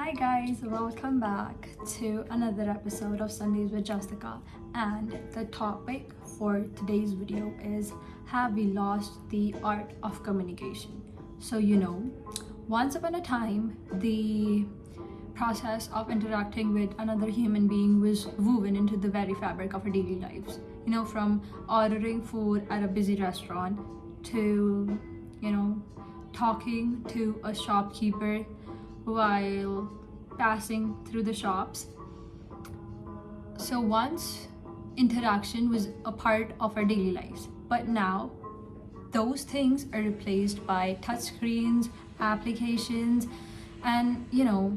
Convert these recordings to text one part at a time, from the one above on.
Hi guys, welcome back to another episode of Sundays with Jessica, and the topic for today's video is, have we lost the art of communication? So once upon a time, the process of interacting with another human being was woven into the very fabric of our daily lives. From ordering food at a busy restaurant to talking to a shopkeeper while passing through the shops. So once interaction was a part of our daily lives, but now those things are replaced by touchscreens, applications, and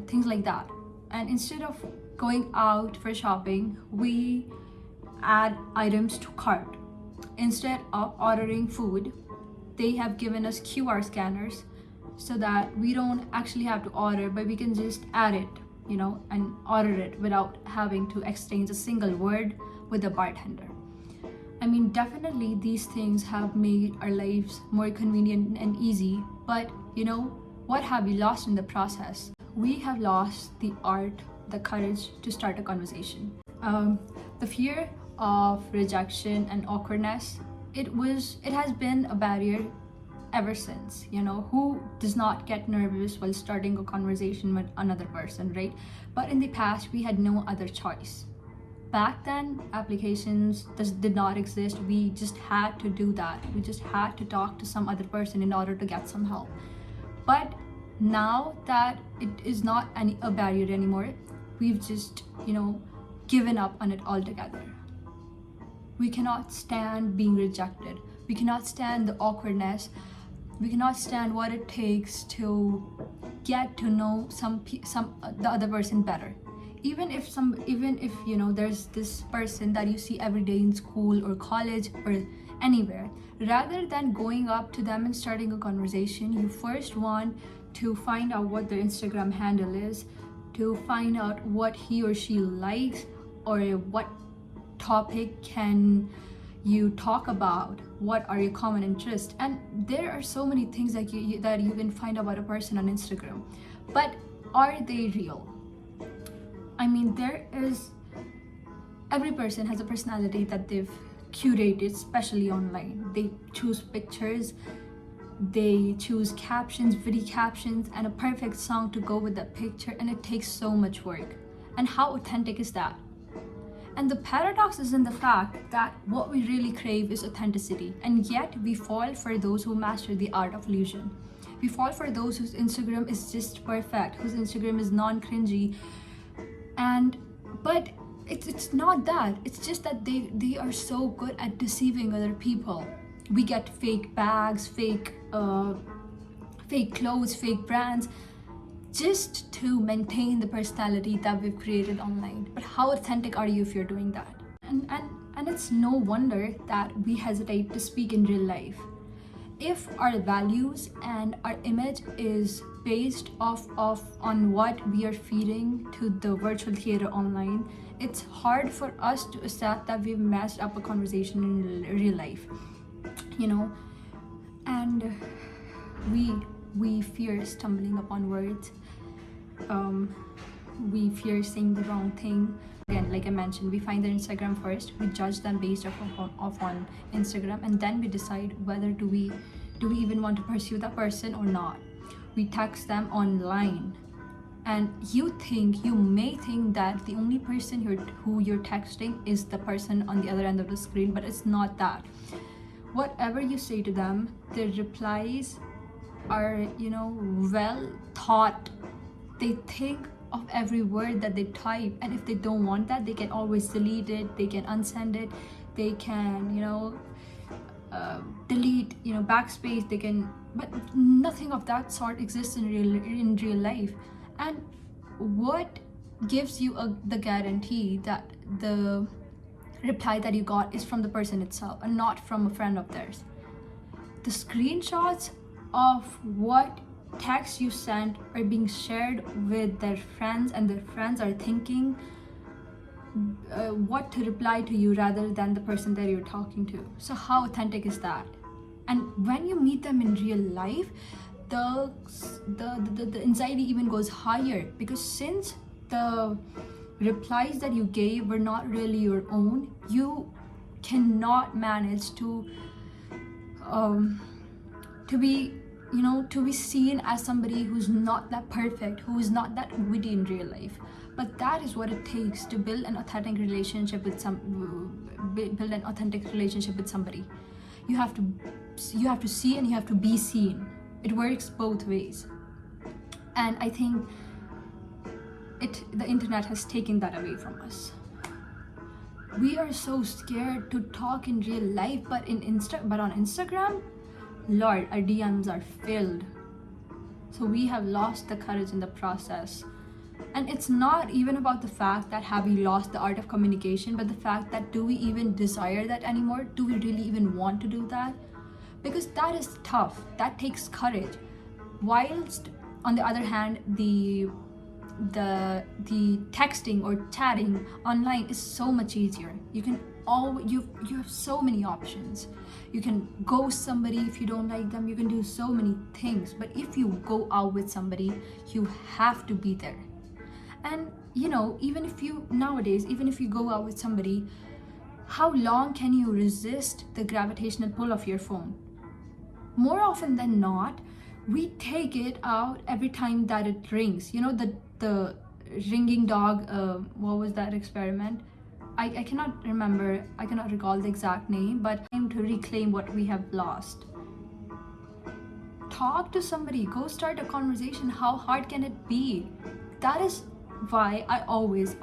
things like that. And instead of going out for shopping, we add items to cart. Instead of ordering food, they have given us QR scanners so that we don't actually have to order, but we can just add it, and order it without having to exchange a single word with the bartender. I mean, definitely these things have made our lives more convenient and easy, but what have we lost in the process? We have lost the art, the courage to start a conversation. The fear of rejection and awkwardness, it has been a barrier ever since. Who does not get nervous while starting a conversation with another person, right? But in the past, we had no other choice. Back then, applications did not exist. We just had to do that. We just had to talk to some other person in order to get some help. But now that it is not a barrier anymore, we've just given up on it altogether. We cannot stand being rejected. We cannot stand the awkwardness. We cannot stand what it takes to get to know the other person better. Even if there's this person that you see every day in school or college or anywhere, rather than going up to them and starting a conversation, you first want to find out what their Instagram handle is, to find out what he or she likes, or what topic can you talk about, what are your common interests. And there are so many things that you can find about a person on Instagram, but are they real? I mean, every person has a personality that they've curated, especially online. They choose pictures, they choose captions, video captions, and a perfect song to go with that picture, and it takes so much work. And how authentic is that? And the paradox is in the fact that what we really crave is authenticity, and yet we fall for those who master the art of illusion. We fall for those whose Instagram is just perfect, whose Instagram is non-cringy, but it's not that. It's just that they are so good at deceiving other people. We get fake bags, fake clothes, fake brands, just to maintain the personality that we've created online. But how authentic are you if you're doing that? And it's no wonder that we hesitate to speak in real life. If our values and our image is based on what we are feeding to the virtual theater online, it's hard for us to accept that we've messed up a conversation in real life. And we fear stumbling upon words. We fear saying the wrong thing. Again, like I mentioned, we find their Instagram first, we judge them based off on Instagram, and then we decide whether do we even want to pursue that person or not. We text them online, and you may think that the only person who you're texting is the person on the other end of the screen, but it's not that. Whatever you say to them, their replies are well thought. They think of every word that they type, and if they don't want that, they can always delete it, they can unsend it, they can delete, backspace, they can. But nothing of that sort exists in real life. And what gives you the guarantee that the reply that you got is from the person itself and not from a friend of theirs? The screenshots of what text you sent are being shared with their friends, and their friends are thinking what to reply to you rather than the person that you're talking to. So how authentic is that? And when you meet them in real life, the anxiety even goes higher, because since the replies that you gave were not really your own, you cannot manage to be, to be seen as somebody who's not that perfect, who is not that witty in real life. But that is what it takes to build an authentic relationship with somebody. You have to see and you have to be seen. It works both ways. And I think the internet has taken that away from us. We are so scared to talk in real life, but on Instagram, Lord, our DMs are filled. So we have lost the courage in the process. And it's not even about the fact that have we lost the art of communication, but the fact that do we even desire that anymore? Do we really even want to do that? Because that is tough. That takes courage. Whilst on the other hand, the texting or chatting online is so much easier. You can you have so many options. You can ghost somebody if you don't like them. You can do so many things. But if you go out with somebody, you have to be there. And even if you go out with somebody, how long can you resist the gravitational pull of your phone? More often than not, we take it out every time that it rings. The ringing dog, what was that experiment? I cannot remember, I cannot recall the exact name, but aim to reclaim what we have lost. Talk to somebody, go start a conversation. How hard can it be? That is why I always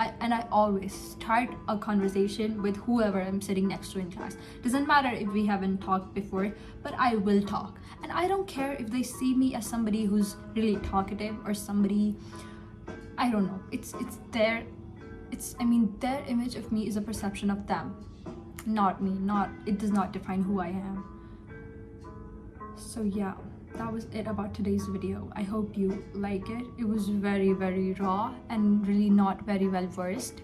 start a conversation with whoever I'm sitting next to in class. Doesn't matter if we haven't talked before, but I will talk. And I don't care if they see me as somebody who's really talkative or somebody, I don't know. Their image of me is a perception of them, not me. It does not define who I am. So yeah, that was it about today's video. I hope you like it. It was very, very raw and really not very well versed,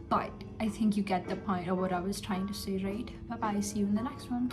but I think you get the point of what I was trying to say, right? Bye bye, see you in the next one.